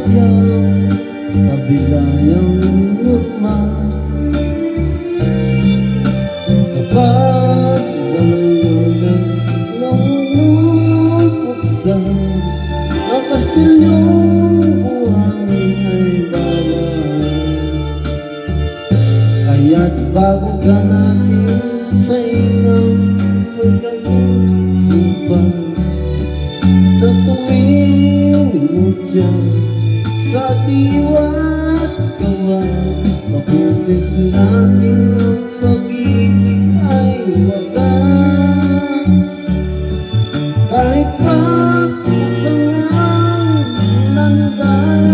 siya kabilayang lukma. Kapag nalulungan ng lupuksan ang kastilyong buhangin ay bawal. Kaya't bago ka natin sa inang magkagisupan, sa tuwing mutya sa diwa't kawan, mabutis natin ang pag-ibig ay wagas. Kahit pa kutangang landas,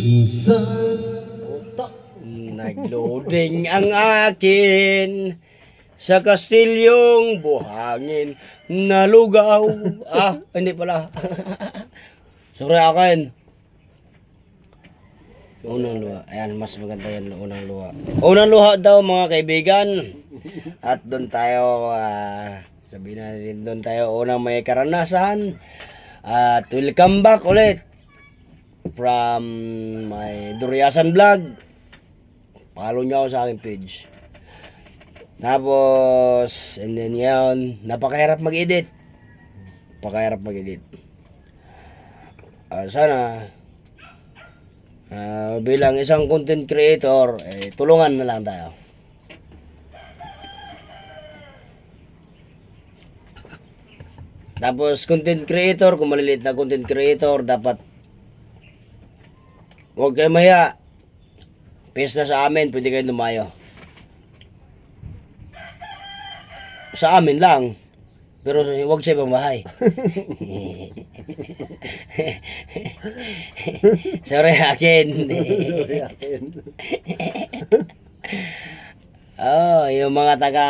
minsan nagloading ang akin sa kastilyong buhangin na lugaw. Hindi pala. Sorry akin. Unang luha. Ayan, mas maganda yan. Unang luha. Unang luha daw mga kaibigan. At doon tayo, sabihin natin doon tayo unang may karanasan. At welcome back ulit from my Duriasan Vlog. Follow nyo ako sa aking page. Tapos, and then yun, napakahirap mag-edit. Napakahirap mag-edit. Sana, bilang isang content creator, tulungan na lang tayo. Tapos, content creator, kung maliliit na content creator, dapat huwag kayo maya. Pesta sa amin, pwede kayo lumayo. Sa amin lang. Pero huwag sa ibang bahay. Sorry akin. Yung mga taga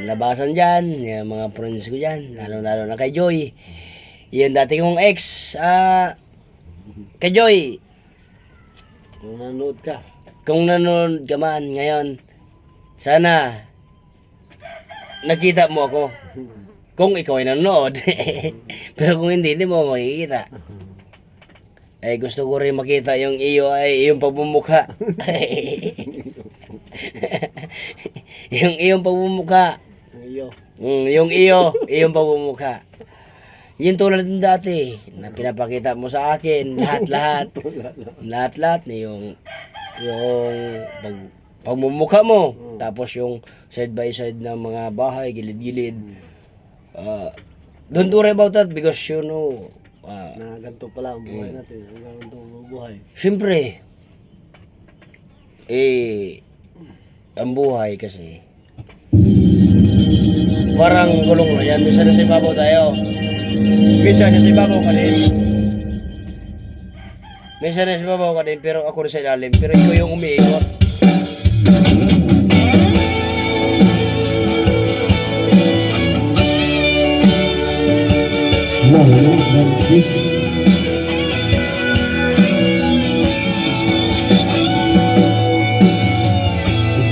labasan dyan, yung mga friends ko dyan, lalo na kay Joy. Yung dati kong ex, kay Joy. Kung nanonood ka man ngayon, sana nakita mo ako. Kung ikaw ay nanonood. Pero kung hindi mo makikita. Gusto ko rin makita yung iyo ay iyong pagmumukha. Yung iyong pagmumukha. Yung iyong pagmumukha. Yun tulad ng dati na pinapakita mo sa akin lahat yung pagmumukha mo, tapos yung side by side ng mga bahay, gilid-gilid. Don't worry about that because you know na ganito pala ang buhay natin, ang ganito ang buhay. Siyempre ang buhay kasi parang gulong na yan. Minsan nasa ibabaw tayo, minsan nasa ibabaw ka din. Minsan nasa ibabaw ka din, pero ako rin sa ilalim. Pero ikaw yung umiikot.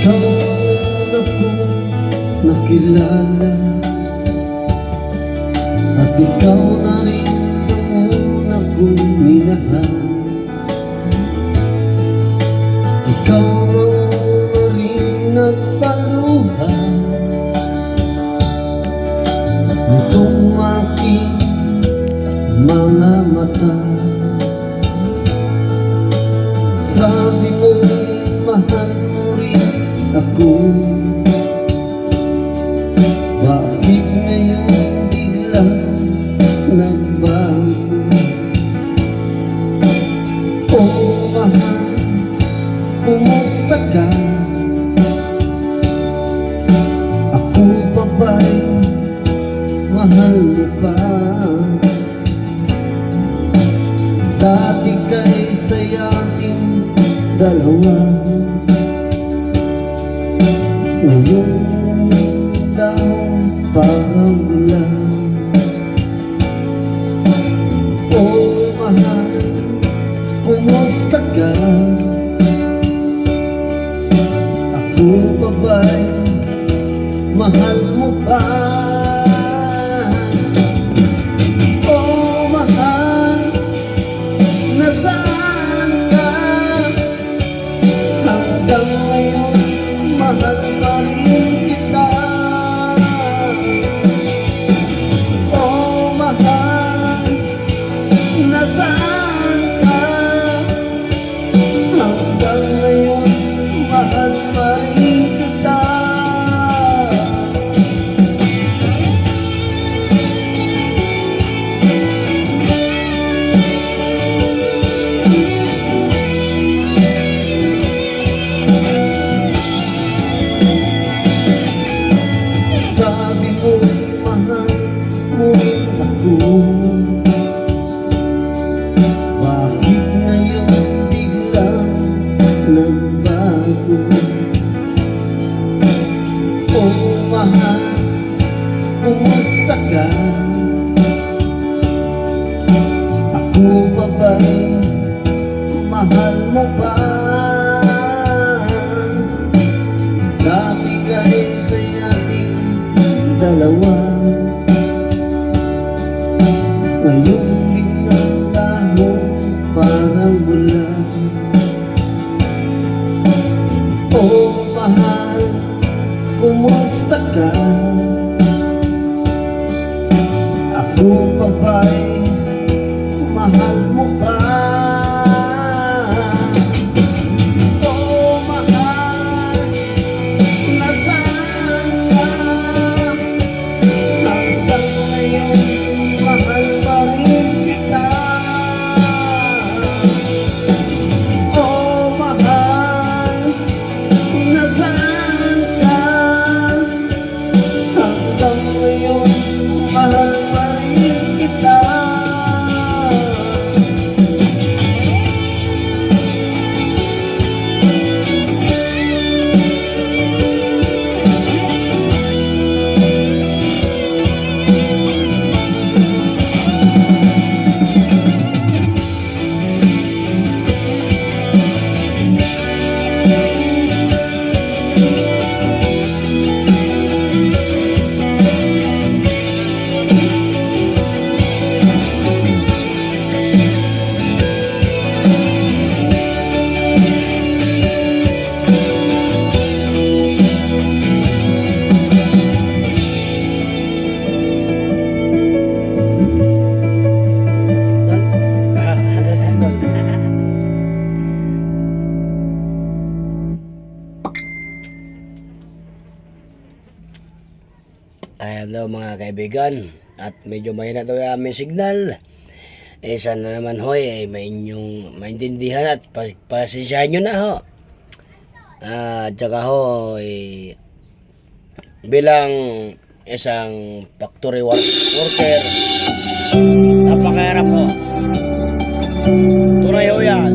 Ikaw na ko nakilala, at ikaw na rin ang una kong minahal. Ikaw na rin nagpaluha nitong aking mga mata. Sabi mo mahal mo rin ako. Bakit ngayon bigla nagbago? Oh mahal, kumusta ka? Ako pa ba'y mahal mo pa? Dati kay sayating dalawa, ngayon daw parang ulan. Oh mahal, kumusta ka? Ako pa ba'y mahal mo pa? mahal mo pa. Dati kahit sa ating dalawa, ngayong minaglaho parang bulan. Oh mahal, kumusta ka? Ako pa ba'y mahal mo pa? Oh mahal, nasaan ka? Hanggang ngayon mahal pa rin kita. Oh mahal, nasaan ka? Hanggang ngayon mahal pa rin kita. Ayan daw mga kaibigan, at medyo mahina daw yung aming signal. Sana naman hoy ay may inyong maintindihan at pasisyahan nyo na ho. Tsaka ho bilang isang factory worker, napakahirap ho. Tunay ho yan.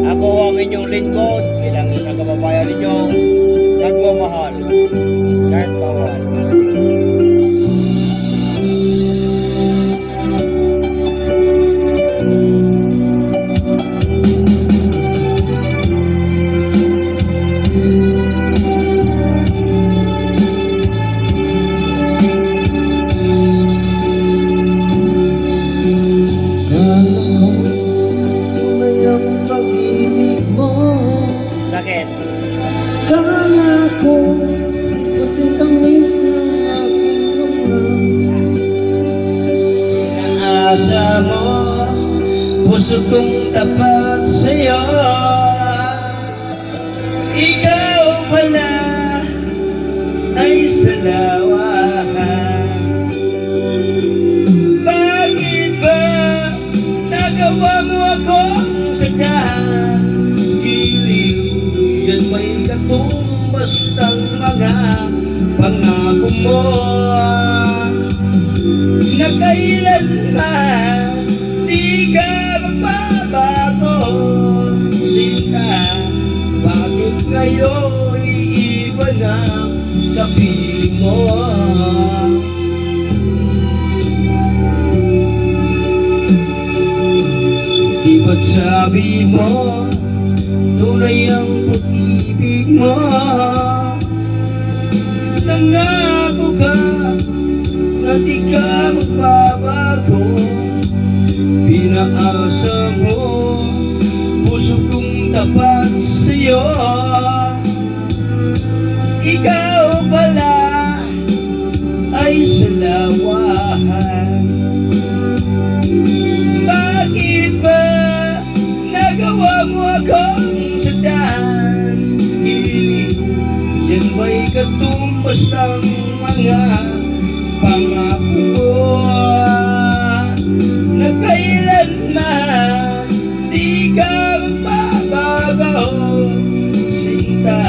Ako ang inyong lingkod bilang isang kababayan ninyo, nagmamahal kahit bawal. Sakit. Kala ko kasi tamis ng aking Inaasa mo, puso kong tapat sa'yo. Ikaw pala ay salawahan. Bakit ba nagawa mo akong sakahan? Yan may katumbas ng mga pangako mo na kailanman di ka magbabago. Sinta, bakit ngayon iiba na kapiling mo? Di ba't sabi mo tunay ang pag-ibig mo? Nangako ka na di ka magbabago. Pinaasa mo, puso kong tapat sa'yo. Ikaw pala ay salawahan. Bakit ba nagawa mo akong saktan? Yan ba'y katumbas ng mga pangako mo na kailanman di ka magbabago? Sinta,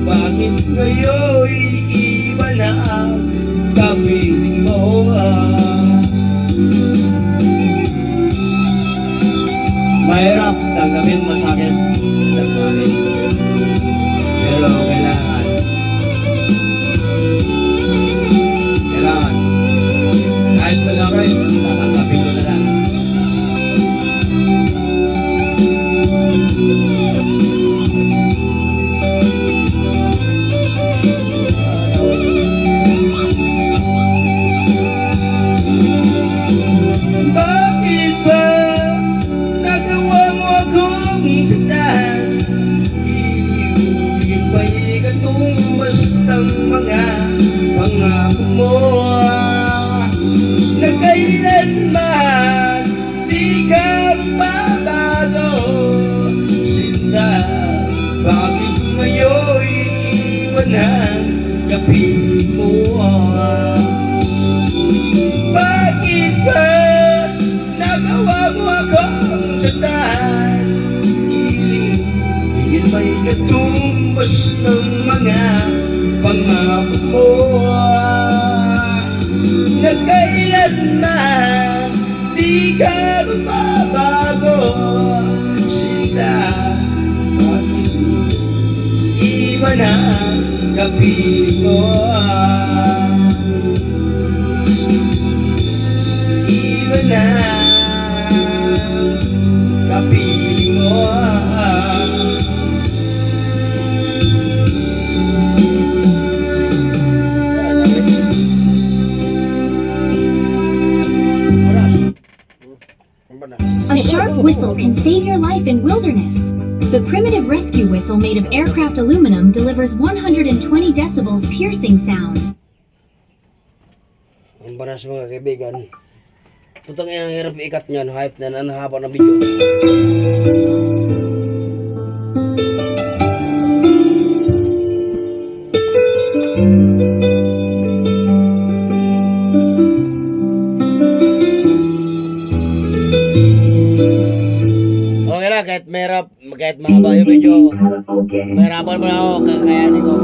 bakit ngayon iba na kapiling mo? Mahirap tanggapin masakit sa damdamin, pero kailangan kahit masakit tatanggapin nyo na lang. kapiling mo. Bakit ba nagawa mo akong saktan? Higit ba'y katumbas ng mga pangako mo na kailanman di ka magbabago? Sinta, bakit iba na kapiling mo? Iba na kapiling mo. A sharp whistle can save your life in wilderness. The primitive rescue whistle made of aircraft aluminum delivers 120 decibels piercing sound. Ang banas mga kaibigan. Putang ina, ang hirap ikat niyan. Hype na ang haba ng video. Okay lang, kahit mahirap, kahit mahaba yung video. Mahirapan mo na ako, kakayanin ko.